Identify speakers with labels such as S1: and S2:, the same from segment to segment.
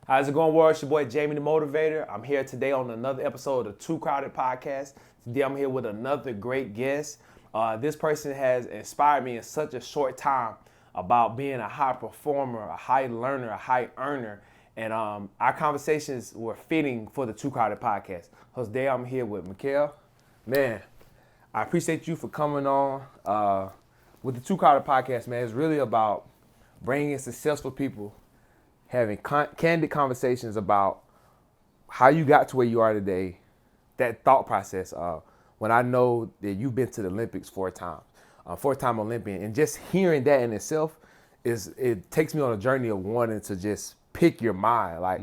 S1: How's it going, world? It's your boy, Jamie the Motivator. I'm here today on another episode of the Too Crowded Podcast. Today, I'm here with another great guest. This person has inspired me in such a short time about being a high performer, a high learner, a high earner. And our conversations were fitting for the Too Crowded Podcast. So today, I'm here with Mikel. Man, I appreciate you for coming on. With the Too Crowded Podcast, man, it's really about bringing successful people having candid conversations about how you got to where you are today, that thought process. When I know that you've been to the Olympics 4 times, 4-time Olympian, and just hearing that in itself it takes me on a journey of wanting to just pick your mind. Like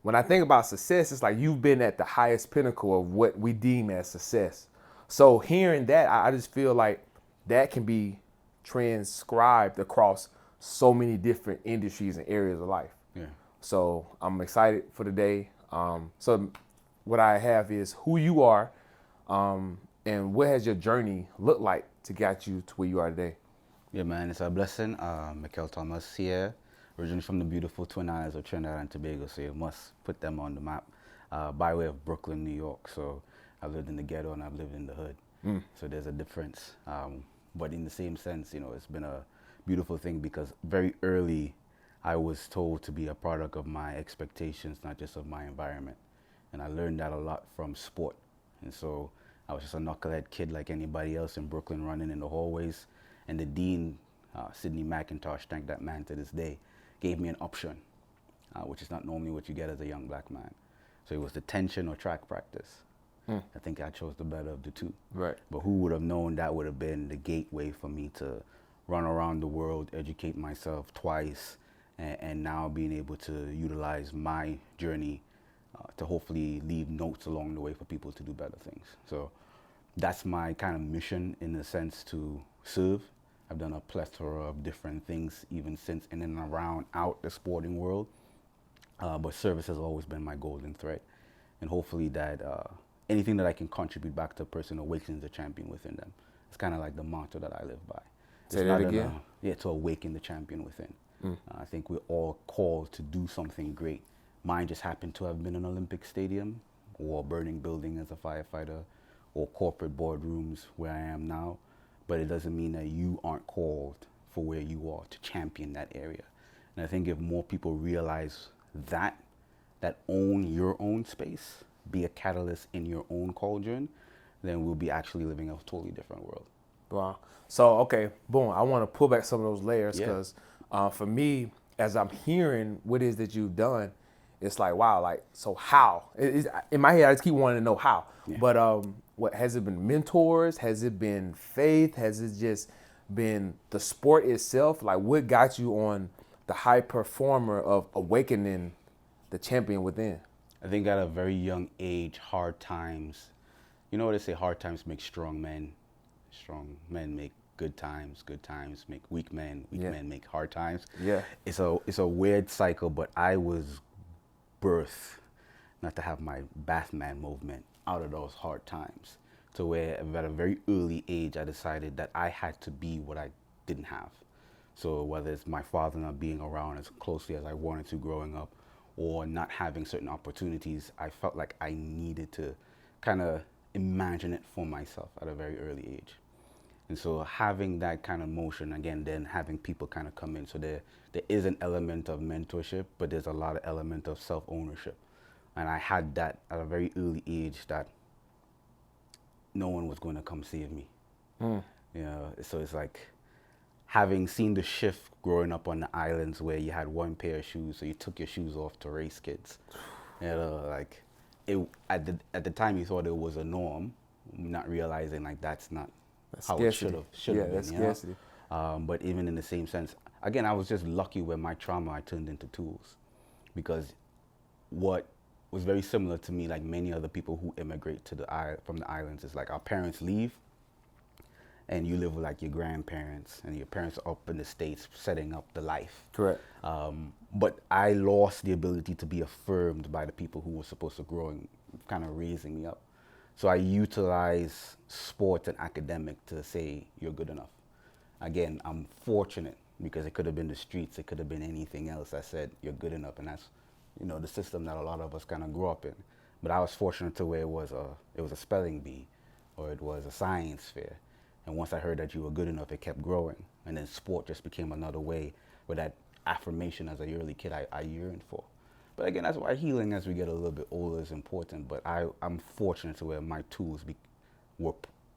S1: when I think about success, it's like you've been at the highest pinnacle of what we deem as success. So hearing that, I just feel like that can be transcribed across so many different industries and areas of life.
S2: Yeah.
S1: So I'm excited for today. So what I have is who you are, and what has your journey looked like to get you to where you are today?
S2: Yeah, man, it's a blessing. Mikel Thomas here, originally from the beautiful Twin Islands of Trinidad and Tobago, so you must put them on the map, by way of Brooklyn, New York. So I've lived in the ghetto and I've lived in the hood. So there's a difference. But in the same sense, it's been a beautiful thing because very early I was told to be a product of my expectations, not just of my environment. And I learned that a lot from sport. And so I was just a knucklehead kid like anybody else in Brooklyn running in the hallways. And the dean, Sidney McIntosh, thank that man to this day, gave me an option, which is not normally what you get as a young black man. So it was detention or track practice. I think I chose the better of the two.
S1: Right.
S2: But who would have known that would have been the gateway for me to run around the world, educate myself twice, and now being able to utilize my journey to hopefully leave notes along the way for people to do better things. So that's my kind of mission, in the sense to serve. I've done a plethora of different things even since in and around out the sporting world, but service has always been my golden thread. And hopefully that anything that I can contribute back to a person awakens the champion within them. It's kind of like the motto that I live by.
S1: Say that again?
S2: To awaken the champion within. I think we're all called to do something great. Mine just happened to have been an Olympic stadium, or a burning building as a firefighter, or corporate boardrooms where I am now. But it doesn't mean that you aren't called for where you are to champion that area. And I think if more people realize that own your own space, be a catalyst in your own cauldron, then we'll be actually living a totally different world.
S1: Wow. So, okay, boom. I want to pull back some of those layers because for me, as I'm hearing what it is that you've done, it's like, wow, like, so how? In my head, I just keep wanting to know how.
S2: Yeah.
S1: But what has it been? Mentors? Has it been faith? Has it just been the sport itself? Like, what got you on the high performer of awakening the champion within?
S2: I think at a very young age, hard times, you know what they say, hard times make strong men. Strong men make good times make weak men make hard times.
S1: Yeah.
S2: It's a weird cycle, but I was birthed, not to have my Batman movement, out of those hard times, to where at a very early age I decided that I had to be what I didn't have. So whether it's my father not being around as closely as I wanted to growing up, or not having certain opportunities, I felt like I needed to kind of imagine it for myself at a very early age. And so having that kind of motion, again, then having people kind of come in. So there is an element of mentorship, but there's a lot of element of self-ownership. And I had that at a very early age, that no one was going to come save me. So it's like having seen the shift growing up on the islands where you had one pair of shoes, so you took your shoes off to race kids. Like it, at the time you thought it was a norm, not realizing like that's not how it should have been.
S1: That's scarcity.
S2: But even in the same sense, again, I was just lucky where my trauma I turned into tools, because what was very similar to me, like many other people who immigrate to from the islands, is like our parents leave, and you live with like your grandparents, and your parents are up in the States setting up the life.
S1: Correct.
S2: But I lost the ability to be affirmed by the people who were supposed to grow and kind of raising me up. So I utilize sport and academic to say you're good enough. Again, I'm fortunate because it could have been the streets, it could have been anything else. I said you're good enough, and that's the system that a lot of us kind of grew up in. But I was fortunate to where it was a spelling bee, or it was a science fair. And once I heard that you were good enough, it kept growing. And then sport just became another way where that affirmation as a early kid I yearned for. But again, that's why healing as we get a little bit older is important. But I'm fortunate to where my tools were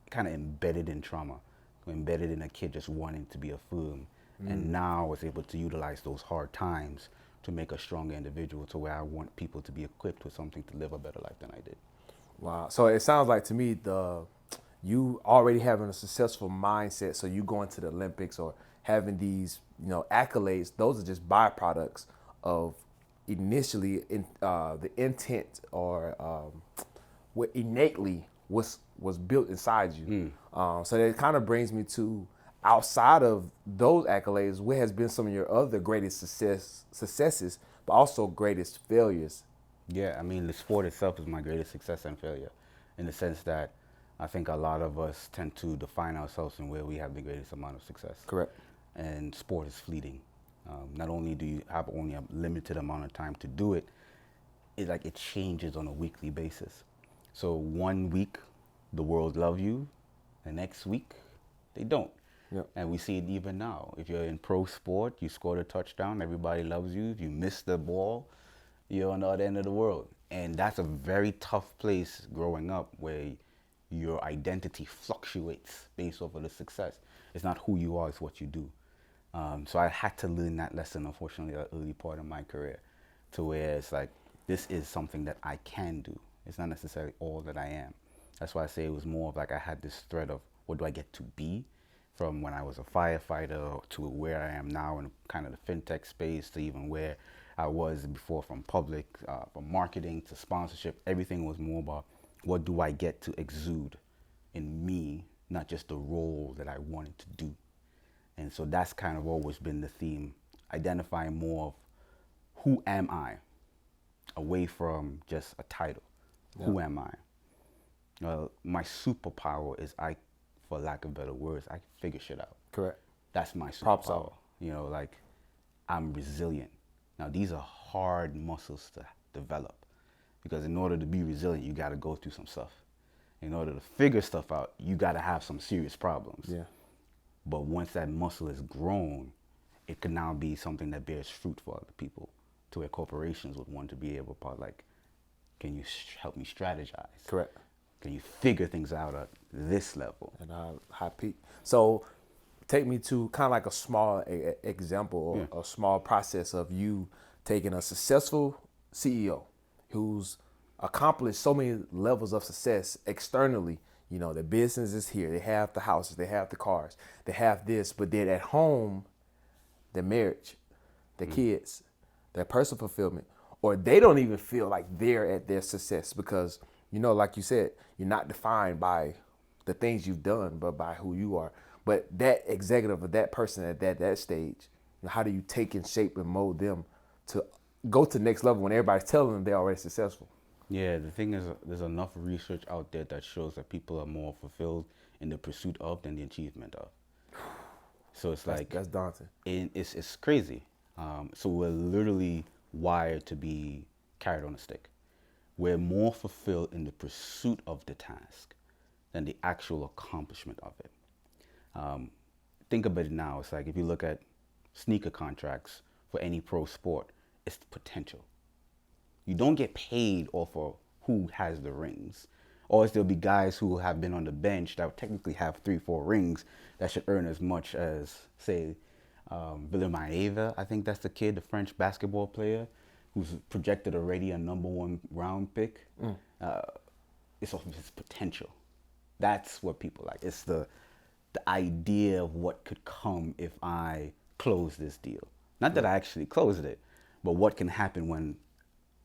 S2: kind of embedded in trauma, embedded in a kid just wanting to be affirmed. And now I was able to utilize those hard times to make a stronger individual to where I want people to be equipped with something to live a better life than I did.
S1: Wow. So it sounds like to me you already having a successful mindset. So you going to the Olympics or having these accolades. Those are just byproducts of initially the intent or what innately was built inside you. So that kind of brings me to outside of those accolades, what has been some of your other greatest successes, but also greatest failures?
S2: Yeah, I mean, the sport itself is my greatest success and failure, in the sense that I think a lot of us tend to define ourselves in where we have the greatest amount of success.
S1: Correct.
S2: And sport is fleeting. Not only do you have only a limited amount of time to do it, it changes on a weekly basis. So one week, the world love you, the next week, they don't.
S1: Yep.
S2: And we see it even now. If you're in pro sport, you scored a touchdown, everybody loves you. If you miss the ball, you're on the other end of the world. And that's a very tough place growing up, where your identity fluctuates based off of the success. It's not who you are, it's what you do. So I had to learn that lesson, unfortunately, at an early part of my career, to where it's like, this is something that I can do. It's not necessarily all that I am. That's why I say it was more of like I had this thread of what do I get to be, from when I was a firefighter to where I am now in kind of the fintech space, to even where I was before, from public, from marketing to sponsorship. Everything was more about what do I get to exude in me, not just the role that I wanted to do. And so that's kind of always been the theme, identifying more of who am I, away from just a title. Yeah. Who am I? My superpower is for lack of better words, I figure shit out.
S1: Correct.
S2: That's my superpower. I'm resilient. Now, these are hard muscles to develop, because in order to be resilient, you got to go through some stuff. In order to figure stuff out, you got to have some serious problems.
S1: Yeah.
S2: But once that muscle is grown, it can now be something that bears fruit for other people, to where corporations would want to be able to, can you help me strategize?
S1: Correct.
S2: Can you figure things out at this level?
S1: And high peak. So take me to kind of like a small example, or a small process of you taking a successful CEO who's accomplished so many levels of success externally. The business is here. They have the houses, they have the cars, they have this, but then at home, their marriage, their kids, their personal fulfillment, or they don't even feel like they're at their success because, like you said, you're not defined by the things you've done, but by who you are. But that executive or that person at that stage, how do you take and shape and mold them to go to the next level when everybody's telling them they're already successful?
S2: Yeah, the thing is, there's enough research out there that shows that people are more fulfilled in the pursuit of than the achievement of. So it's that's
S1: daunting.
S2: It's crazy. So we're literally wired to be carried on a stick. We're more fulfilled in the pursuit of the task than the actual accomplishment of it. Think about it now. It's like if you look at sneaker contracts for any pro sport, it's the potential. You don't get paid off of who has the rings. Or there'll be guys who have been on the bench that would technically have 3-4 rings that should earn as much as, say, JamieTheMotivator. I think that's the kid, the French basketball player, who's projected already a #1 round pick. It's off of his potential. That's what people like. It's the idea of what could come if I close this deal. Not that I actually closed it, but what can happen when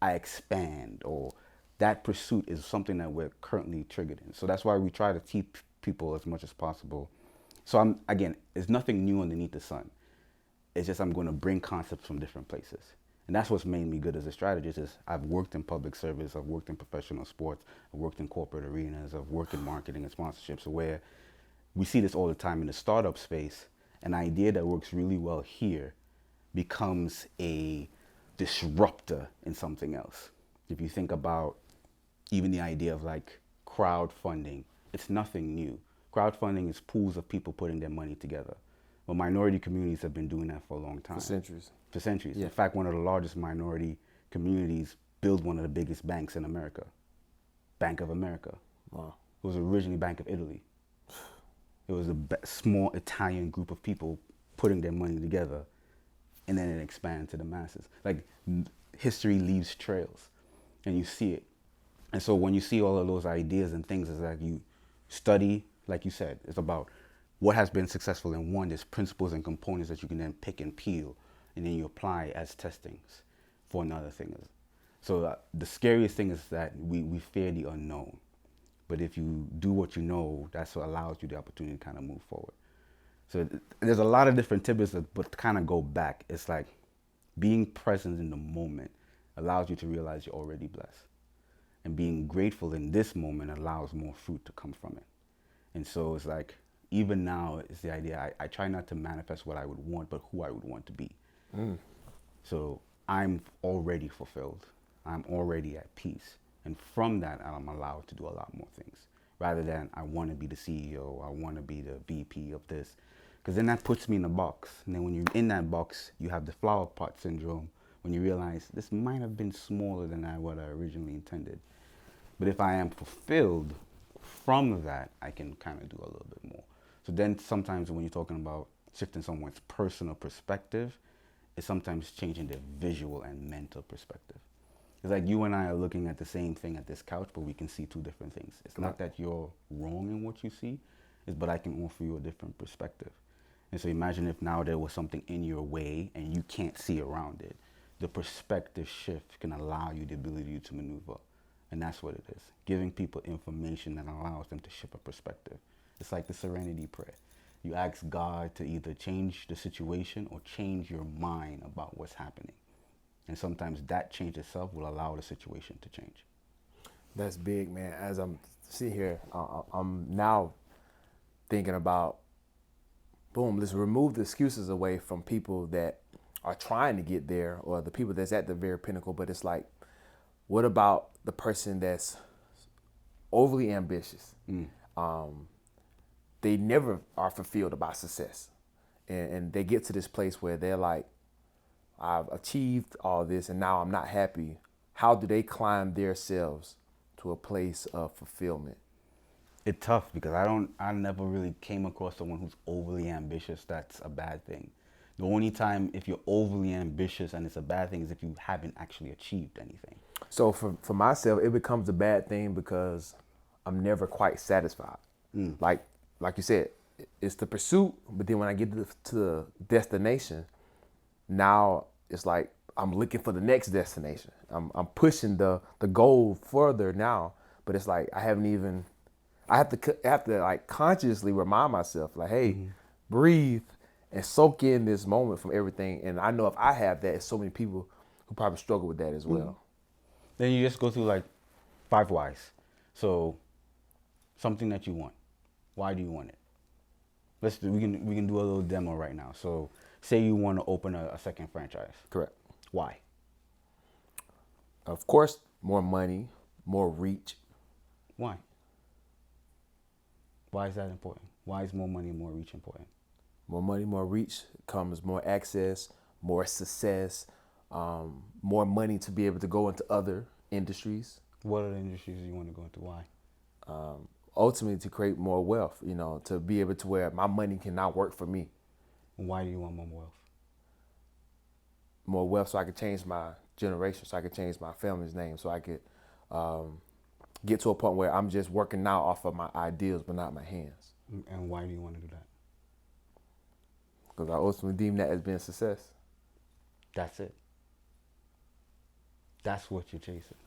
S2: I expand, or that pursuit is something that we're currently triggered in. So that's why we try to teach people as much as possible. So there's nothing new underneath the sun. It's just I'm going to bring concepts from different places. And that's what's made me good as a strategist is I've worked in public service, I've worked in professional sports, I've worked in corporate arenas, I've worked in marketing and sponsorships, where we see this all the time in the startup space. An idea that works really well here becomes a disruptor in something else. If you think about even the idea of like crowdfunding, it's nothing new. Crowdfunding is pools of people putting their money together. Well, minority communities have been doing that for a long time.
S1: For centuries.
S2: For centuries.
S1: Yeah.
S2: In fact, one of the largest minority communities built one of the biggest banks in America, Bank of America.
S1: Wow.
S2: It was originally Bank of Italy. It was a small Italian group of people putting their money together, and then it expanded to the masses. Like, history leaves trails, and you see it. And so when you see all of those ideas and things, it's like you study, like you said, it's about what has been successful in one. There's principles and components that you can then pick and peel, and then you apply as testings for another thing. So the scariest thing is that we fear the unknown. But if you do what you know, that's what allows you the opportunity to kind of move forward. So there's a lot of different tidbits, but to kind of go back, it's like being present in the moment allows you to realize you're already blessed. And being grateful in this moment allows more fruit to come from it. And so it's like, even now, it's the idea, I try not to manifest what I would want, but who I would want to be. So I'm already fulfilled. I'm already at peace. And from that, I'm allowed to do a lot more things. Rather than, I want to be the CEO, I want to be the VP of this. Because then that puts me in a box. And then when you're in that box, you have the flower pot syndrome, when you realize this might have been smaller than what I originally intended. But if I am fulfilled from that, I can kind of do a little bit more. So then sometimes when you're talking about shifting someone's personal perspective, it's sometimes changing their visual and mental perspective. It's like you and I are looking at the same thing at this couch, but we can see two different things. It's not that you're wrong in what you see, but I can offer you a different perspective. And so imagine if now there was something in your way and you can't see around it. The perspective shift can allow you the ability to maneuver. And that's what it is. Giving people information that allows them to shift a perspective. It's like the serenity prayer. You ask God to either change the situation or change your mind about what's happening. And sometimes that change itself will allow the situation to change.
S1: That's big, man. As I'm sitting here, I'm now thinking about, boom, let's remove the excuses away from people that are trying to get there, or the people that's at the very pinnacle. But it's like, what about the person that's overly ambitious? They never are fulfilled about success. And they get to this place where they're like, I've achieved all this and now I'm not happy. How do they climb themselves to a place of fulfillment?
S2: It's tough because I never really came across someone who's overly ambitious that's a bad thing. The only time if you're overly ambitious and it's a bad thing is if you haven't actually achieved anything.
S1: So for myself, it becomes a bad thing because I'm never quite satisfied. Like you said, it's the pursuit, but then when I get to the destination, now it's like I'm looking for the next destination. I'm pushing the goal further now, but it's like I have to like consciously remind myself, like, hey, breathe and soak in this moment from everything. And I know if I have that, it's so many people who probably struggle with that as well.
S2: Then you just go through like 5 whys. So something that you want. Why do you want it? We can do a little demo right now. So say you want to open a second franchise.
S1: Correct.
S2: Why?
S1: Of course, more money, more reach.
S2: Why? Why is that important? Why is more money, more reach important?
S1: More money, more reach comes more access, more success, more money to be able to go into other industries.
S2: What are the industries you want to go into? Why?
S1: Ultimately, to create more wealth, to be able to where my money cannot work for me.
S2: Why do you want more wealth?
S1: More wealth so I could change my generation, so I could change my family's name, so I could get to a point where I'm just working now off of my ideals, but not my hands.
S2: And why do you want to do that?
S1: Because I ultimately deem that as being success.
S2: That's it. That's what you're chasing.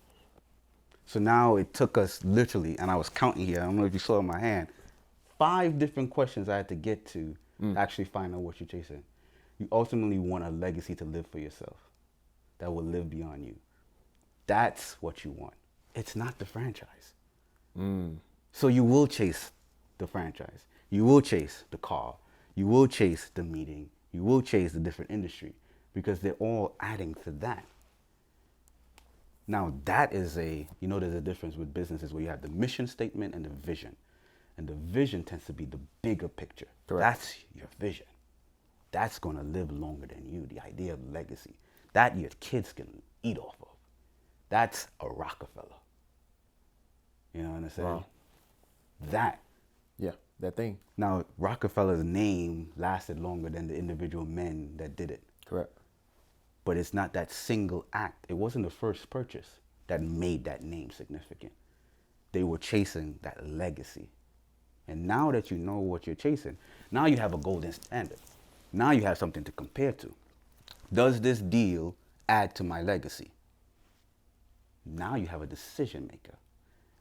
S2: So now it took us literally, and I was counting here, I don't know if you saw in my hand, 5 different questions I had to get to actually find out what you're chasing. You ultimately want a legacy to live for yourself that will live beyond you. That's what you want. It's not the franchise. So you will chase the franchise. You will chase the car. You will chase the meeting. You will chase the different industry because they're all adding to that. Now that is there's a difference with businesses where you have the mission statement and the vision. And the vision tends to be the bigger picture.
S1: Correct.
S2: That's your vision. That's going to live longer than you. The idea of legacy. That your kids can eat off of. That's a Rockefeller. You know what I'm saying?
S1: Wow.
S2: That.
S1: Yeah, that thing.
S2: Now, Rockefeller's name lasted longer than the individual men that did it.
S1: Correct.
S2: But it's not that single act. It wasn't the first purchase that made that name significant. They were chasing that legacy. And now that you know what you're chasing, now you have a golden standard. Now you have something to compare to. Does this deal add to my legacy? Now you have a decision maker.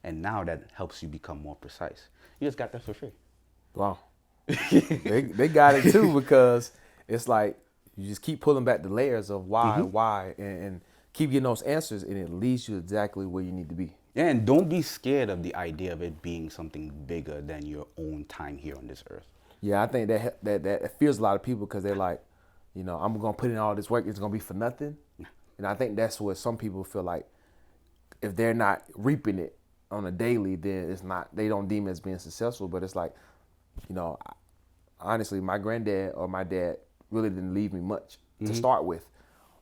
S2: And now that helps you become more precise. You just got that for free.
S1: Wow. they got it too, because it's like you just keep pulling back the layers of why, and keep getting those answers, and it leads you exactly where you need to be.
S2: Yeah, and don't be scared of the idea of it being something bigger than your own time here on this earth.
S1: Yeah, I think that fears a lot of people, because they're like, I'm gonna put in all this work, it's gonna be for nothing. And I think that's what some people feel like, if they're not reaping it on a daily, then they don't deem it as being successful. But it's like, honestly, my granddad or my dad really didn't leave me much to start with.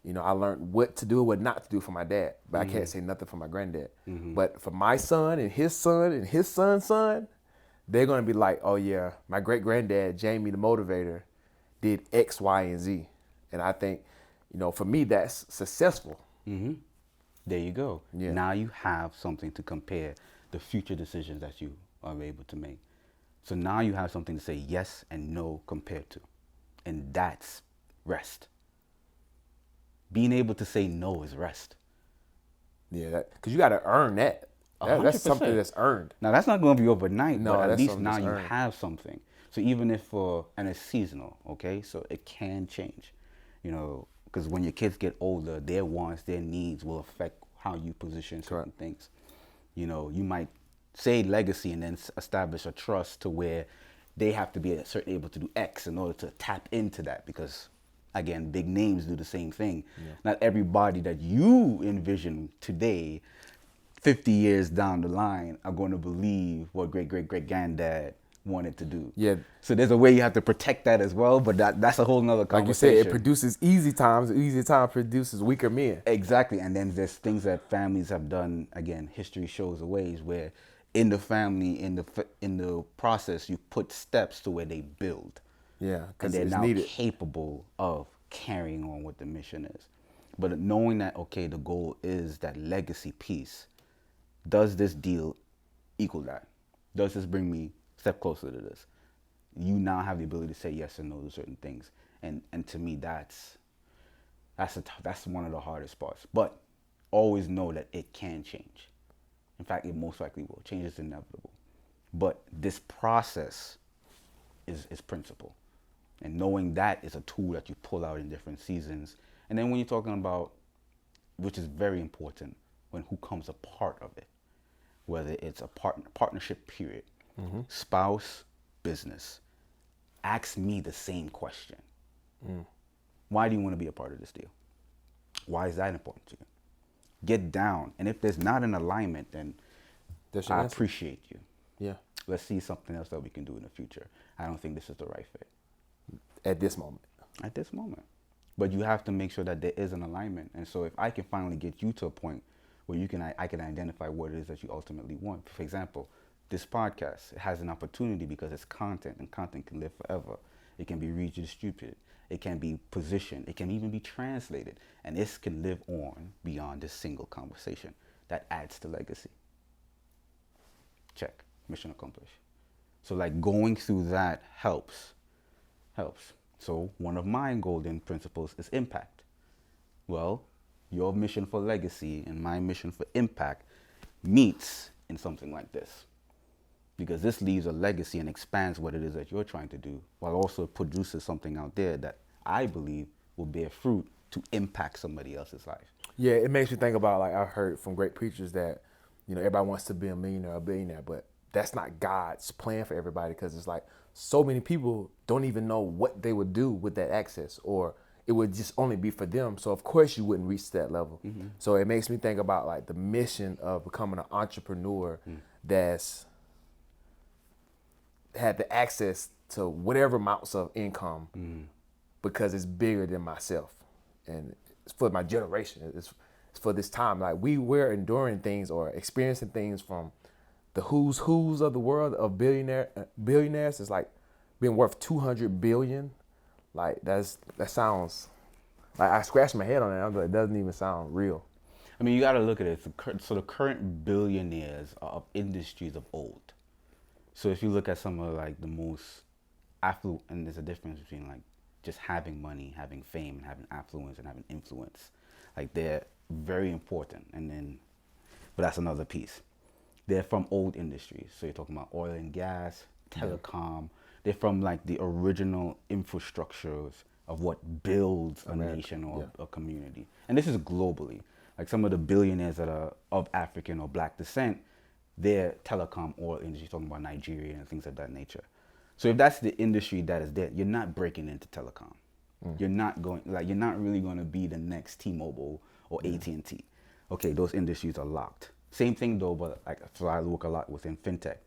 S1: I learned what to do and what not to do for my dad, but I can't say nothing for my granddad. But for my son and his son and his son's son, they're gonna be like, oh yeah, my great granddad, Jamie the Motivator, did X, Y, and Z. And I think, for me, that's successful.
S2: There you go.
S1: Yeah.
S2: Now you have something to compare the future decisions that you are able to make. So now you have something to say yes and no compared to. And that's rest. Being able to say no is rest.
S1: Yeah, because you got to earn that. That's
S2: 100%.
S1: something that's earned.
S2: Now that's not going to be overnight,
S1: No,
S2: but at
S1: that's
S2: least
S1: something
S2: now
S1: that's
S2: you
S1: earned.
S2: have something. So even if and it's seasonal, okay? So it can change, because when your kids get older, their wants, their needs will affect how you position certain things. You might say legacy and then establish a trust to where they have to be able to do X in order to tap into that, because again, big names do the same thing. Yeah. Not everybody that you envision today, 50 years down the line, are going to believe what great-great-great-granddad wanted to do.
S1: Yeah.
S2: So there's a way you have to protect that as well, but that's a whole nother conversation.
S1: Like you said, it produces easy times. Easy time produces weaker men.
S2: Exactly. And then there's things that families have done. Again, history shows the ways where in the family, in the process, you put steps to where they build.
S1: Yeah,
S2: and
S1: because
S2: they're
S1: it's
S2: now
S1: needed.
S2: capable of carrying on what the mission is. But knowing that, okay, the goal is that legacy piece, does this deal equal that? Does this bring me a step closer to this? You now have the ability to say yes and no to certain things. And to me, that's one of the hardest parts. But always know that it can change. In fact, it most likely will. Change is inevitable. But this process is principle. And knowing that is a tool that you pull out in different seasons. And then when you're talking about, which is very important, when who comes a part of it, whether it's a partnership period, spouse, business, ask me the same question. Why do you want to be a part of this deal? Why is that important to you? Get down. And if there's not an alignment, then I appreciate you.
S1: Yeah.
S2: Let's see something else that we can do in the future. I don't think this is the right fit.
S1: At this moment.
S2: At this moment. But you have to make sure that there is an alignment. And so if I can finally get you to a point where I can identify what it is that you ultimately want. For example, this podcast, it has an opportunity because it's content, and content can live forever. It can be redistributed. It can be positioned. It can even be translated. And this can live on beyond this single conversation. That adds to legacy. Check. Mission accomplished. So like going through that helps. So one of my golden principles is impact. Well, your mission for legacy and my mission for impact meets in something like this. Because this leaves a legacy and expands what it is that you're trying to do, while also produces something out there that I believe will bear fruit to impact somebody else's life.
S1: Yeah, it makes me think about, like, I've heard from great preachers that, everybody wants to be a millionaire or a billionaire, but that's not God's plan for everybody, because it's like so many people don't even know what they would do with that access, or it would just only be for them. So of course you wouldn't reach that level. So it makes me think about like the mission of becoming an entrepreneur that's had the access to whatever amounts of income because it's bigger than myself. And it's for my generation. It's for this time. Like we're enduring things or experiencing things from the who's of the world of billionaires. It's like being worth 200 billion. Like that sounds like I scratched my head on it. I'm like, it doesn't even sound real.
S2: I mean, you got to look at it. So the current billionaires are of industries of old. So if you look at some of like the most affluent, and there's a difference between like just having money, having fame, and having affluence and having influence. Like they're very important. But that's another piece. They're from old industries. So you're talking about oil and gas, telecom. They're from like the original infrastructures of what builds a nation or a community. And this is globally. Like some of the billionaires that are of African or black descent, they're telecom, oil industry, talking about Nigeria and things of that nature. So if that's the industry that is there, you're not breaking into telecom. You're not really going to be the next T-Mobile or AT&T. Okay, those industries are locked. Same thing though, but so I work a lot within fintech.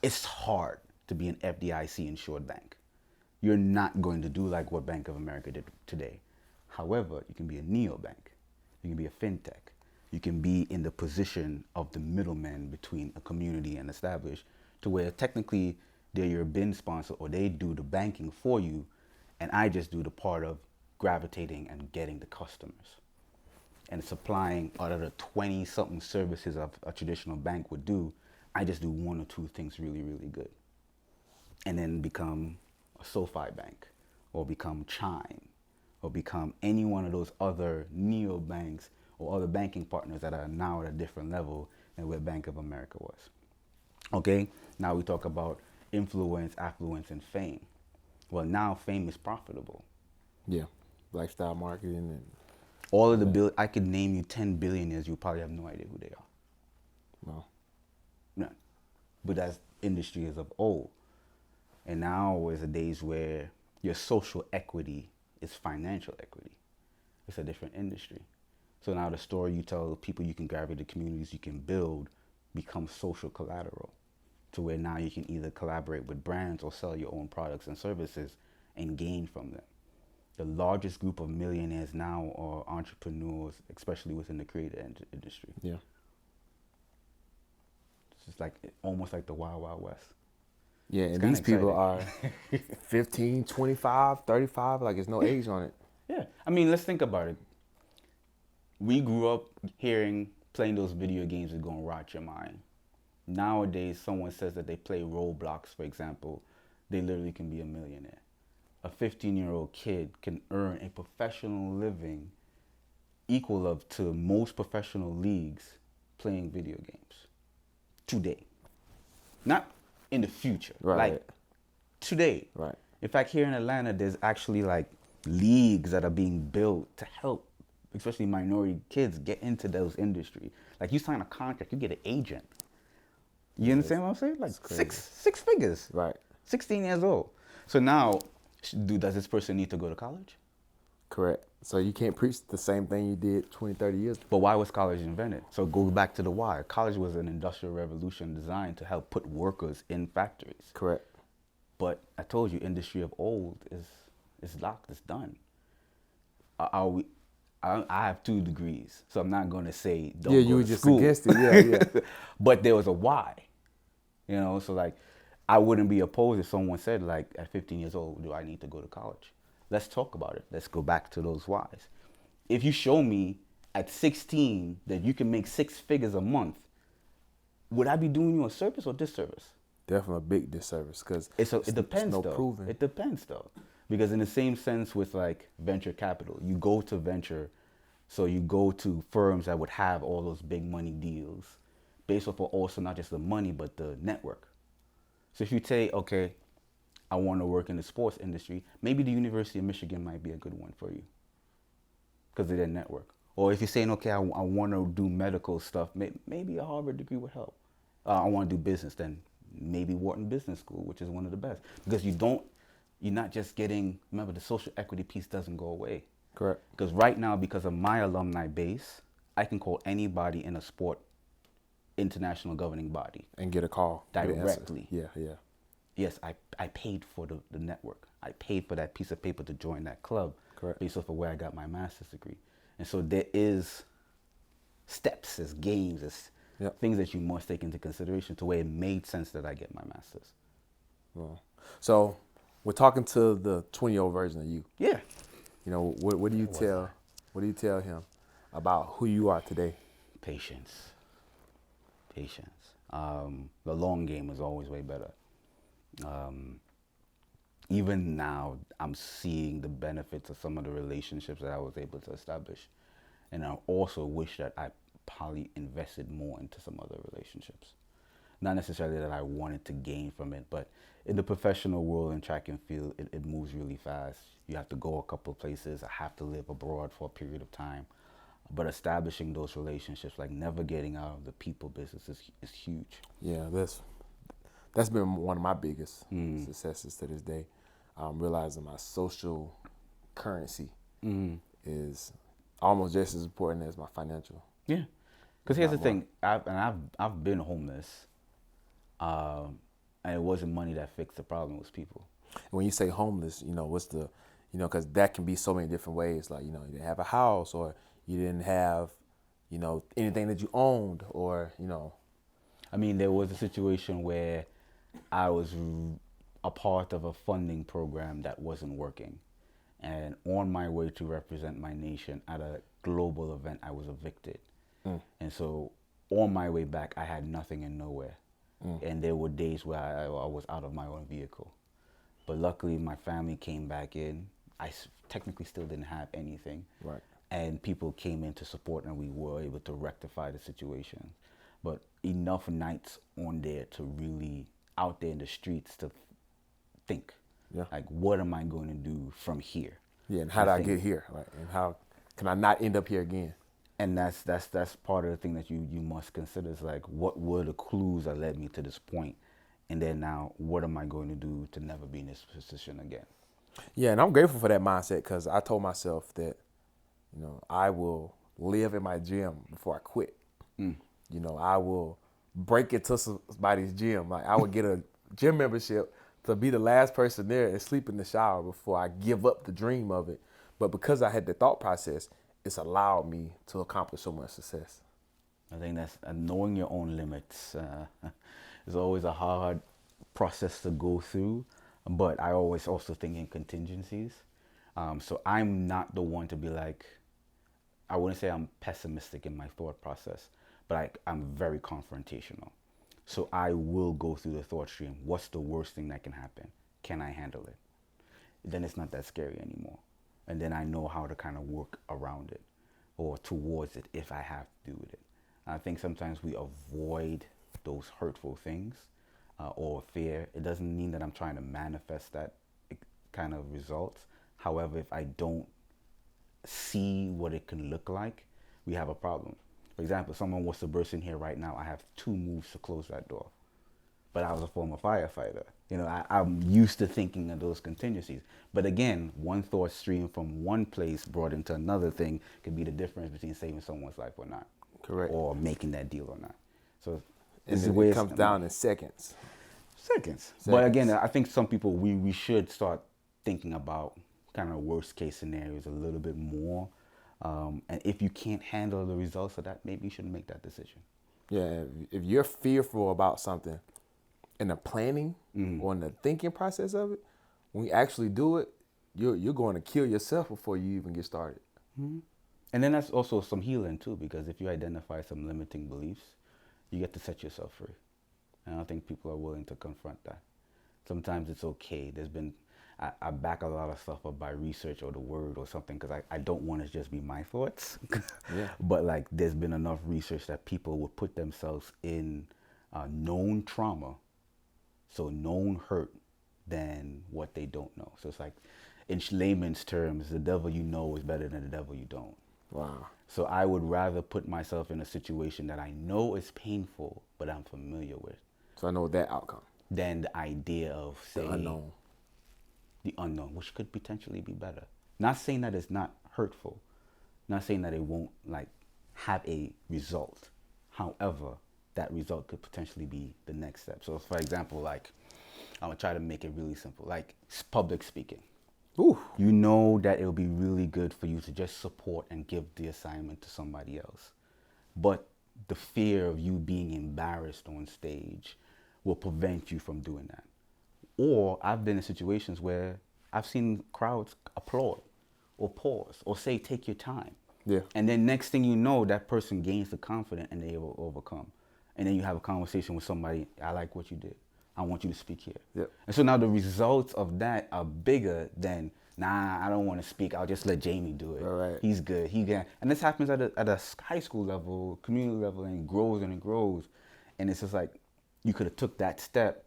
S2: It's hard to be an FDIC insured bank. You're not going to do like what Bank of America did today. However, you can be a neobank. You can be a fintech. You can be in the position of the middleman between a community and established, to where technically they're your BIN sponsor or they do the banking for you, and I just do the part of gravitating and getting the customers and supplying out of the 20-something services of a traditional bank would do. I just do one or two things really, really good, and then become a SoFi bank or become Chime or become any one of those other neobanks or other banking partners that are now at a different level than where Bank of America was. Okay, now we talk about influence, affluence, and fame. Well, now fame is profitable.
S1: Yeah, lifestyle marketing and
S2: all of the I could name you 10 billionaires, you probably have no idea who they are.
S1: No.
S2: None. But that's industry as of old. And now is the days where your social equity is financial equity. It's a different industry. So now the story you tell people you can gravitate, the communities you can build, becomes social collateral. To where now you can either collaborate with brands or sell your own products and services and gain from them. The largest group of millionaires now are entrepreneurs, especially within the creative industry.
S1: Yeah.
S2: It's just like almost like the Wild Wild West.
S1: Yeah, and these people are 15, 25, 35, like there's no age on it.
S2: Yeah, I mean, let's think about it. We grew up playing those video games that gonna rot your mind. Nowadays, someone says that they play Roblox, for example, they literally can be a millionaire. A 15-year-old kid can earn a professional living equal to most professional leagues playing video games today. Not in the future,
S1: right.
S2: Like today.
S1: Right.
S2: In fact, here in Atlanta, there's actually like leagues that are being built to help, especially minority kids, get into those industries. Like you sign a contract, you get an agent. You understand what I'm saying? Like six figures.
S1: Right.
S2: 16 years old. So now, does this person need to go to college?
S1: Correct. So you can't preach the same thing you did 20, 30 years ago.
S2: But why was college invented? So go back to the why. College was an industrial revolution designed to help put workers in factories.
S1: Correct.
S2: But I told you, industry of old is locked, it's done. I have 2 degrees, so I'm not going to say don't go to school. Yeah, you were just against it, yeah. But there was a why. You know, so like, I wouldn't be opposed if someone said, like, at 15 years old, do I need to go to college? Let's talk about it. Let's go back to those whys. If you show me at 16 that you can make 6 figures a month, would I be doing you a service or disservice?
S1: Definitely a big disservice, because
S2: it depends, though. Proven. It depends, though. Because in the same sense with, like, venture capital, you go to venture, so you go to firms that would have all those big money deals, based off of also not just the money, but the network. So if you say, okay, I want to work in the sports industry, maybe the University of Michigan might be a good one for you because of their network. Or if you're saying, okay, I want to do medical stuff, maybe a Harvard degree would help. I want to do business, then maybe Wharton Business School, which is one of the best. Because you don't you're not just getting, remember, the social equity piece doesn't go away.
S1: Correct.
S2: Because right now, because of my alumni base, I can call anybody in a sport international governing body
S1: And get a call.
S2: directly.
S1: Yeah, yeah.
S2: Yes, I paid for the network. I paid for that piece of paper to join that club.
S1: Correct.
S2: Based off of where I got my master's degree. And so there is steps, there's games, there's
S1: Yep.
S2: things that you must take into consideration to where it made sense that I get my master's.
S1: Well, so we're talking to the 20-year-old version of you.
S2: Yeah.
S1: You know, what do you tell him about who you are today?
S2: Patience. The long game is always way better. Even now, I'm seeing the benefits of some of the relationships that I was able to establish. And I also wish that I probably invested more into some other relationships. Not necessarily that I wanted to gain from it, but in the professional world in track and field, it moves really fast. You have to go a couple of places. I have to live abroad for a period of time. But establishing those relationships, like never getting out of the people business is huge.
S1: Yeah, that's been one of my biggest successes to this day. Realizing my social currency is almost just as important as my financial.
S2: Yeah. Because here's the thing, I've been homeless, and it wasn't money that fixed the problem, it was people.
S1: When you say homeless, what's the, because that can be so many different ways. Like, you didn't have a house, or you didn't have, anything that you owned, or,
S2: I mean, there was a situation where I was a part of a funding program that wasn't working. And on my way to represent my nation at a global event, I was evicted. And so on my way back, I had nothing and nowhere. And there were days where I was out of my own vehicle. But luckily, my family came back in. I technically still didn't have anything.
S1: Right.
S2: And people came in to support, and we were able to rectify the situation. But enough nights on there to really out there in the streets to think, like, what am I going to do from here?
S1: Yeah, and how did I get here? Like, and how can I not end up here again?
S2: And that's part of the thing that you must consider is like, what were the clues that led me to this point? And then now, what am I going to do to never be in this position again?
S1: Yeah, and I'm grateful for that mindset, because I told myself that, I will live in my gym before I quit. I will break into somebody's gym. Like, I would get a gym membership to be the last person there and sleep in the shower before I give up the dream of it. But because I had the thought process, it's allowed me to accomplish so much success.
S2: I think that's knowing your own limits is always a hard process to go through. But I always also think in contingencies. So I'm not the one to be like, I wouldn't say I'm pessimistic in my thought process, but I'm very confrontational. So I will go through the thought stream. What's the worst thing that can happen? Can I handle it? Then it's not that scary anymore. And then I know how to kind of work around it or towards it if I have to do with it. I think sometimes we avoid those hurtful things or fear. It doesn't mean that I'm trying to manifest that kind of results. However, if I don't see what it can look like, we have a problem. For example, if someone was to burst in here right now, I have 2 moves to close that door. But I was a former firefighter. I'm used to thinking of those contingencies. But again, one thought stream from one place brought into another thing could be the difference between saving someone's life or not.
S1: Correct.
S2: Or making that deal or not. So
S1: this is where it comes down in seconds.
S2: Seconds. But again, I think some people, we should start thinking about kind of worst case scenarios a little bit more. And if you can't handle the results of that, maybe you shouldn't make that decision.
S1: Yeah, if you're fearful about something in the planning or in the thinking process of it, when you actually do it, you're going to kill yourself before you even get started.
S2: And then that's also some healing too, because if you identify some limiting beliefs, you get to set yourself free. And I don't think people are willing to confront that. Sometimes it's okay. I back a lot of stuff up by research or the word or something, because I don't want it to just be my thoughts.
S1: Yeah.
S2: But like, there's been enough research that people would put themselves in known trauma, so known hurt, than what they don't know. So it's like, in layman's terms, the devil you know is better than the devil you don't.
S1: Wow.
S2: So I would rather put myself in a situation that I know is painful, but I'm familiar with.
S1: So I know that outcome.
S2: Than the idea of, say,
S1: The unknown.
S2: the unknown, which could potentially be better. Not saying that it's not hurtful, not saying that it won't like have a result. However, that result could potentially be the next step. So for example, like I'm gonna try to make it really simple, like public speaking.
S1: Ooh.
S2: You know that it'll be really good for you to just support and give the assignment to somebody else. But the fear of you being embarrassed on stage will prevent you from doing that. Or I've been in situations where I've seen crowds applaud or pause or say, take your time.
S1: Yeah.
S2: And then next thing you know, that person gains the confidence and they will overcome. And then you have a conversation with somebody, I like what you did. I want you to speak here.
S1: Yep.
S2: And so now the results of that are bigger than, nah, I don't want to speak. I'll just let Jamie do it.
S1: All right.
S2: He's good. He can. And this happens at a high school level, community level, and it grows and it grows. And it's just like, you could have took that step.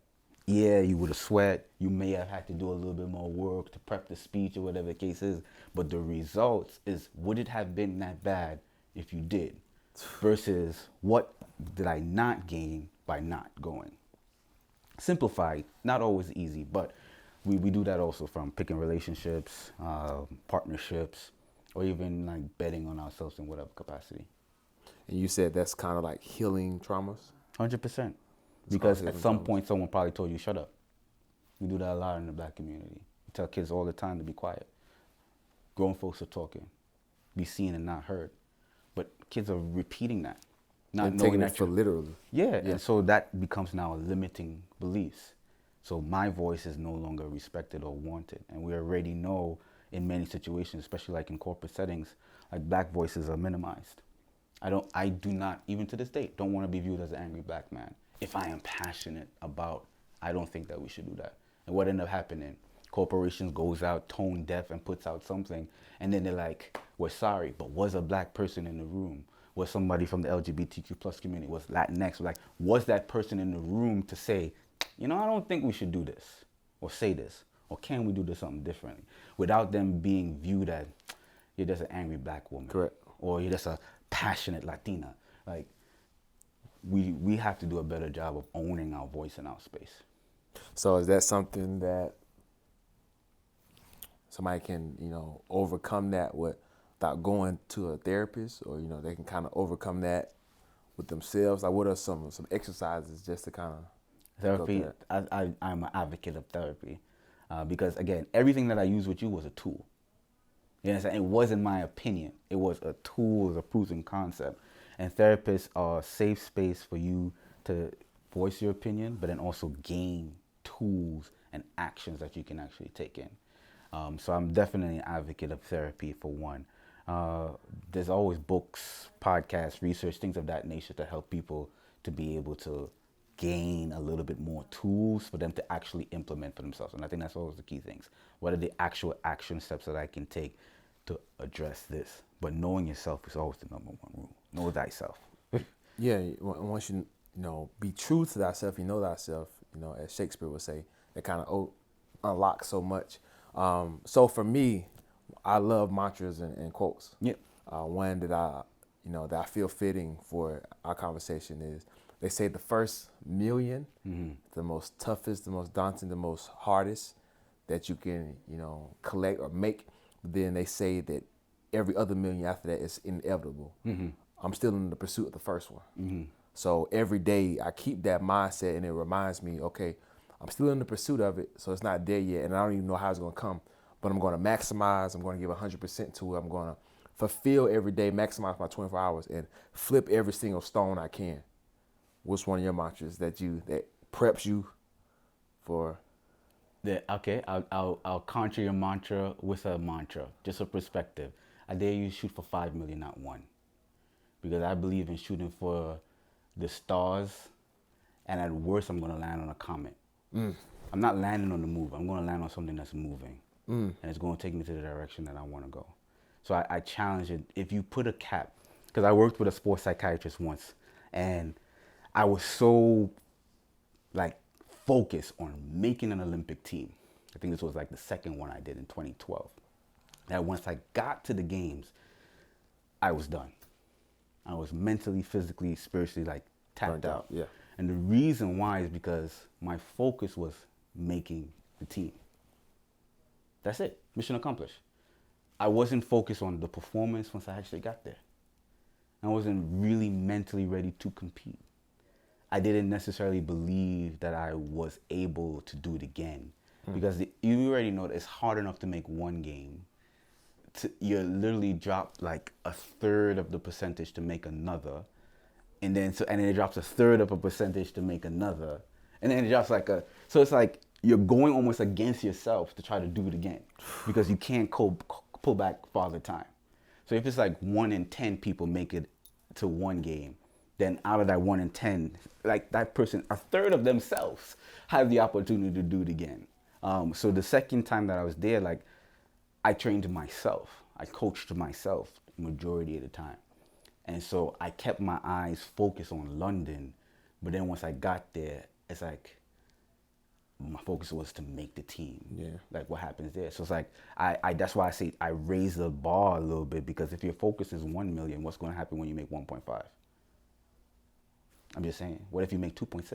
S2: Yeah, you would have sweat. You may have had to do a little bit more work to prep the speech or whatever the case is. But the results is, would it have been that bad if you did? Versus, what did I not gain by not going? Simplified, not always easy, but we do that also from picking relationships, partnerships, or even like betting on ourselves in whatever capacity.
S1: And you said that's kind of like healing traumas?
S2: 100%. Because at some point someone probably told you, shut up. We do that a lot in the black community. We tell kids all the time to be quiet. Grown folks are talking. Be seen and not heard. But kids are repeating that. Not
S1: and
S2: knowing
S1: taking
S2: that
S1: it for literally.
S2: Yeah, and so that becomes now a limiting beliefs. So my voice is no longer respected or wanted. And we already know in many situations, especially like in corporate settings, like black voices are minimized. I do not, even to this day, don't want to be viewed as an angry black man. If I am passionate about, I don't think that we should do that. And what ended up happening, corporations goes out tone deaf and puts out something, and then they're like, we're sorry, but was a black person in the room? Was somebody from the LGBTQ plus community? Was Latinx? Like, was that person in the room to say, you know, I don't think we should do this, or say this, or can we do this something differently? Without them being viewed as, you're just an angry black woman.
S1: Correct.
S2: Or you're just a passionate Latina. Like, we have to do a better job of owning our voice in our space.
S1: So is that something that somebody can, overcome that without going to a therapist, or, they can kind of overcome that with themselves? Like, what are some exercises just to kind of
S2: Therapy, I'm an advocate of therapy because, again, everything that I used with you was a tool. You understand? It wasn't my opinion. It was a tool, it was a proven concept. And therapists are a safe space for you to voice your opinion, but then also gain tools and actions that you can actually take in. So I'm definitely an advocate of therapy for one. There's always books, podcasts, research, things of that nature to help people to be able to gain a little bit more tools for them to actually implement for themselves. And I think that's always the key things. What are the actual action steps that I can take to address this? But knowing yourself is always the number one rule. Know thyself.
S1: Yeah, once you be true to thyself, you know thyself, as Shakespeare would say, that kind of unlocks so much. So for me, I love mantras and quotes.
S2: Yeah.
S1: One that that I feel fitting for our conversation is, they say the first million, the most toughest, the most daunting, the most hardest that you can, collect or make. Then they say that every other million after that is inevitable. I'm still in the pursuit of the first one. So every day I keep that mindset, and it reminds me, okay, I'm still in the pursuit of it, so it's not there yet, and I don't even know how it's going to come, but I'm going to maximize, I'm going to give 100% to it, I'm going to fulfill every day, maximize my 24 hours, and flip every single stone I can. What's one of your mantras that preps you for?
S2: Yeah, okay, I'll counter your mantra with a mantra, just a perspective. I dare you shoot for 5 million, not one. Because I believe in shooting for the stars, and at worst, I'm going to land on a comet. I'm not landing on the move. I'm going to land on something that's moving. And it's going to take me to the direction that I want to go. So I challenge it. If you put a cap, because I worked with a sports psychiatrist once, and I was so focused on making an Olympic team. I think this was the second one I did in 2012. That once I got to the games, I was done. I was mentally, physically, spiritually tapped out.
S1: Yeah.
S2: And the reason why is because my focus was making the team. That's it. Mission accomplished. I wasn't focused on the performance once I actually got there. I wasn't really mentally ready to compete. I didn't necessarily believe that I was able to do it again. Because you already know that it's hard enough to make one game. You literally drop like a third of the percentage to make another. And then it drops a third of a percentage to make another. And then it drops so it's like you're going almost against yourself to try to do it again. Because you can't pull back farther time. So if it's like 1 in 10 people make it to one game, then out of that 1 in 10, like that person, a third of themselves have the opportunity to do it again. So the second time that I was there, like I trained myself. I coached myself majority of the time. And so I kept my eyes focused on London. But then once I got there, it's like my focus was to make the team.
S1: Yeah.
S2: Like what happens there. So it's like, I that's why I say I raise the bar a little bit, because if your focus is 1 million, what's going to happen when you make 1.5? I'm just saying, what if you make 2.6?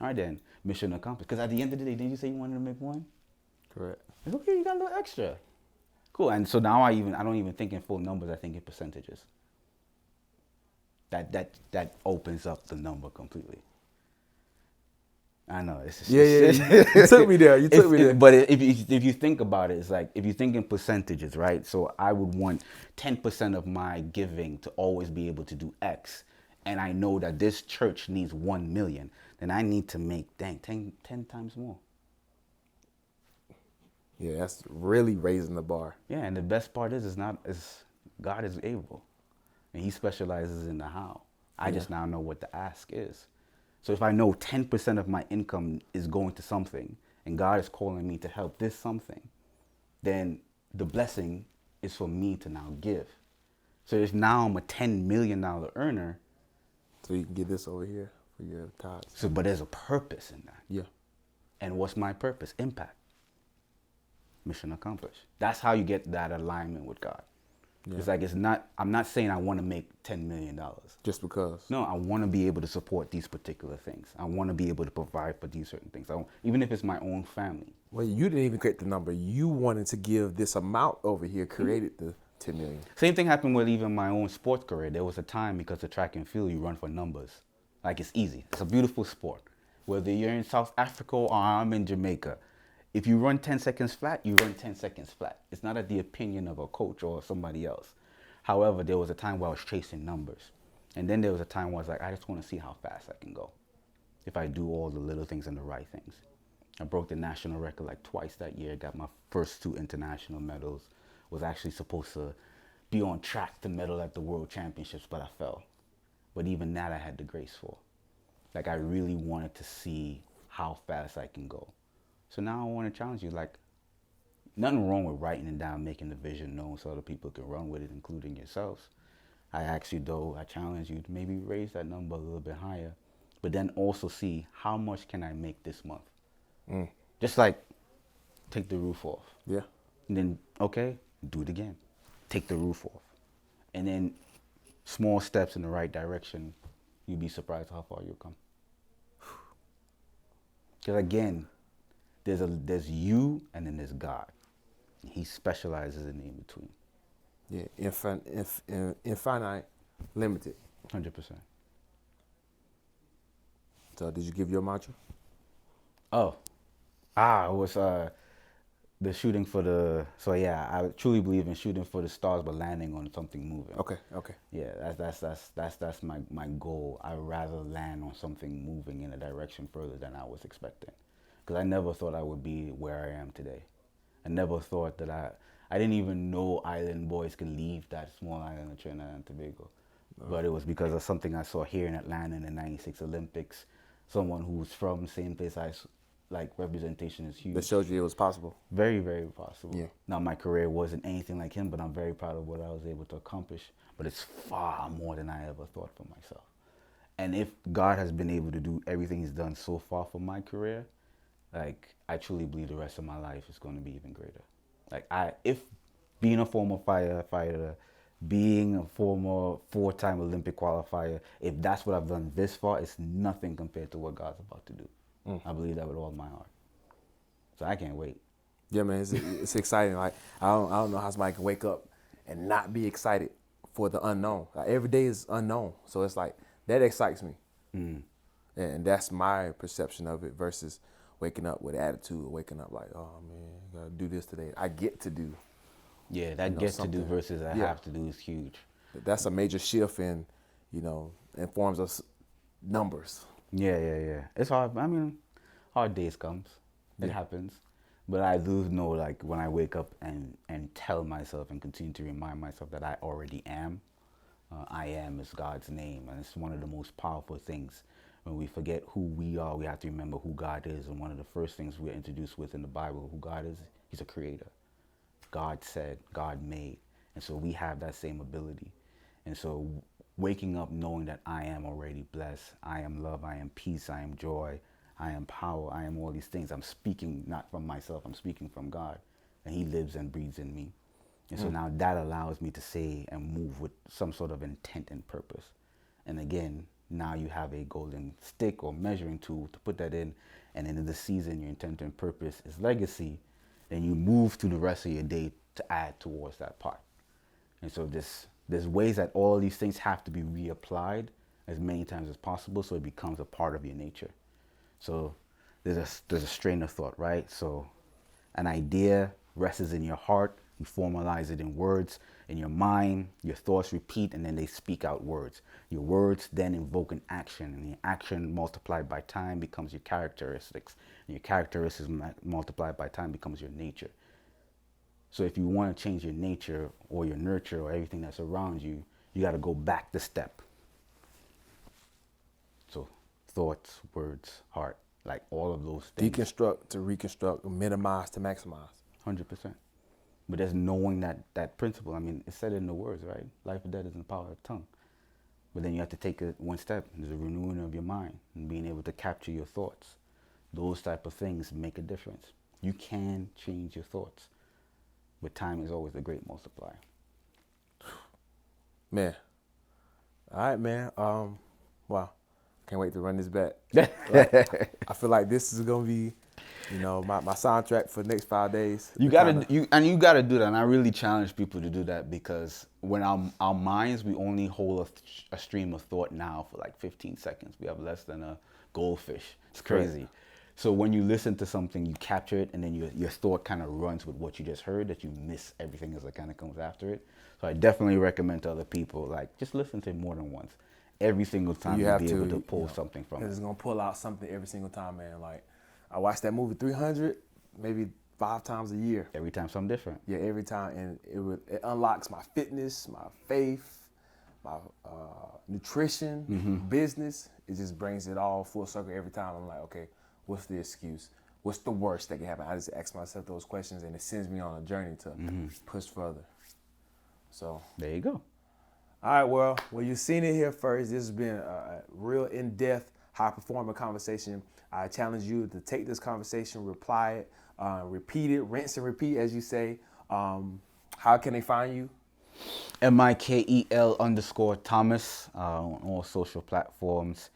S2: All right then, mission accomplished. Because at the end of the day, didn't you say you wanted to make 1?
S1: Correct.
S2: It's okay, you got a little extra. Cool. And so now I don't even think in full numbers, I think in percentages. That opens up the number completely. I know. It's just,
S1: You took me there. You took me there.
S2: But if you think about it, it's like, if you think in percentages, right? So I would want 10% of my giving to always be able to do X. And I know that this church needs 1 million. Then I need to make, 10 times more.
S1: Yeah, that's really raising the bar.
S2: Yeah, and the best part is God is able. And he specializes in the how. I just now know what the ask is. So if I know 10% of my income is going to something, and God is calling me to help this something, then the blessing is for me to now give. So if now I'm a $10 million earner.
S1: So you can get this over here for your tithes.
S2: So, but there's a purpose in that.
S1: Yeah.
S2: And what's my purpose? Impact. Mission accomplished. That's how you get that alignment with God. Yeah. It's like, I'm not saying I want to make $10 million.
S1: Just because.
S2: No, I want to be able to support these particular things. I want to be able to provide for these certain things. Even if it's my own family.
S1: Well, you didn't even create the number. You wanted to give this amount over here, created the 10 million.
S2: Same thing happened with even my own sports career. There was a time, because of track and field, you run for numbers. Like, it's easy. It's a beautiful sport. Whether you're in South Africa or I'm in Jamaica, if you run 10 seconds flat, you run 10 seconds flat. It's not at the opinion of a coach or somebody else. However, there was a time where I was chasing numbers. And then there was a time where I was like, I just want to see how fast I can go if I do all the little things and the right things. I broke the national record like twice that year, got my first 2 international medals, was actually supposed to be on track to medal at the World Championships, but I fell. But even that I had the grace for. Like, I really wanted to see how fast I can go. So now I want to challenge you, like, nothing wrong with writing it down, making the vision known so other people can run with it, including yourselves. I ask you, though, I challenge you to maybe raise that number a little bit higher, but then also see how much can I make this month. Just like, take the roof off.
S1: Yeah.
S2: And then, okay, do it again. Take the roof off. And then small steps in the right direction, you'd be surprised how far you'll come. Because again, there's you and then there's God. He specializes in the in-between.
S1: Yeah, infinite, limited.
S2: 100%.
S1: So did you give your mantra?
S2: It was the shooting for the, so yeah, I truly believe in shooting for the stars but landing on something moving.
S1: Okay.
S2: Yeah, that's my goal. I'd rather land on something moving in a direction further than I was expecting. Because I never thought I would be where I am today. I never thought that I didn't even know island boys can leave that small island of Trinidad and Tobago. No. But it was because of something I saw here in Atlanta in the 96 Olympics. Someone who was from the same place like representation is huge.
S1: That showed you it was possible.
S2: Very, very possible.
S1: Yeah.
S2: Now, my career wasn't anything like him, but I'm very proud of what I was able to accomplish. But it's far more than I ever thought for myself. And if God has been able to do everything he's done so far for my career, like, I truly believe the rest of my life is going to be even greater. Like, if being a former firefighter, being a former 4-time Olympic qualifier, if that's what I've done this far, it's nothing compared to what God's about to do. I believe that with all my heart. So I can't wait.
S1: Yeah, man, it's exciting. Like I don't know how somebody can wake up and not be excited for the unknown. Like every day is unknown, so it's like that excites me, and that's my perception of it versus waking up with attitude, or waking up like, oh man, gotta do this today. I get to do,
S2: Yeah, that get to do
S1: something.
S2: versus I
S1: Yeah.
S2: have to do is huge.
S1: That's a major shift in, in forms of numbers.
S2: Yeah. It's hard. I mean, hard days comes. It happens. But I do know, like, when I wake up and tell myself and continue to remind myself that I already am, I am is God's name. And it's one of the most powerful things. When we forget who we are, we have to remember who God is. And one of the first things we're introduced with in the Bible, who God is, He's a creator. God said, God made. And so we have that same ability. And so waking up knowing that I am already blessed, I am love, I am peace, I am joy, I am power, I am all these things. I'm speaking not from myself, I'm speaking from God. And He lives and breathes in me. And so now that allows me to say and move with some sort of intent and purpose. And again, now you have a golden stick or measuring tool to put that in. And in the season, your intent and purpose is legacy. Then you move through the rest of your day to add towards that part. And so there's ways that all these things have to be reapplied as many times as possible so it becomes a part of your nature. So there's a strain of thought, right? So an idea rests in your heart, you formalize it in words, in your mind, your thoughts repeat, and then they speak out words. Your words then invoke an action, and the action multiplied by time becomes your characteristics. And your characteristics multiplied by time becomes your nature. So if you want to change your nature or your nurture or everything that's around you, you got to go back the step. So thoughts, words, heart, like all of those things.
S1: Deconstruct to reconstruct, minimize to maximize.
S2: 100%. But there's knowing that principle. I mean, it's said in the words, right? Life and death is in the power of the tongue. But then you have to take it one step. There's a renewing of your mind and being able to capture your thoughts. Those type of things make a difference. You can change your thoughts. But time is always a great multiplier.
S1: Man. All right, man. Wow. Can't wait to run this back. Like, I feel like this is gonna be, my soundtrack for the next 5 days.
S2: You gotta do that, and I really challenge people to do that because when our minds, we only hold a stream of thought now for like 15 seconds. We have less than a goldfish. It's crazy.
S1: Correct.
S2: So when you listen to something, you capture it, and then your thought kind of runs with what you just heard, that you miss everything as it kind of comes after it. So I definitely recommend to other people, like, just listen to it more than once. Every single time you'll be able to pull something from it.
S1: It's gonna pull out something every single time, man. Like, I watch that movie 300, maybe 5 times a year.
S2: Every time something different.
S1: Yeah, every time, and it unlocks my fitness, my faith, my nutrition, business. It just brings it all full circle every time. I'm like, okay, what's the excuse? What's the worst that can happen? I just ask myself those questions, and it sends me on a journey to push further. So
S2: there you go.
S1: All right, well, you've seen it here first. This has been a real in-depth, high-performing conversation. I challenge you to take this conversation, reply it, repeat it, rinse and repeat, as you say. How can they find you?
S2: Mikel_Thomas on all social platforms.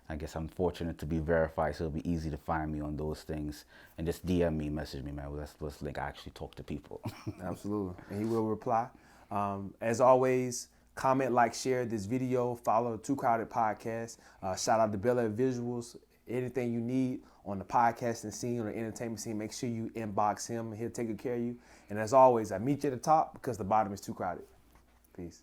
S2: I guess I'm fortunate to be verified, so it'll be easy to find me on those things. And just DM me, message me, man. Let's link. I actually talk to people.
S1: Absolutely. And he will reply. As always, comment, like, share this video. Follow Too Crowded Podcast. Shout out to Bella Visuals. Anything you need on the podcasting scene or the entertainment scene, make sure you inbox him. He'll take good care of you. And as always, I meet you at the top because the bottom is too crowded. Peace.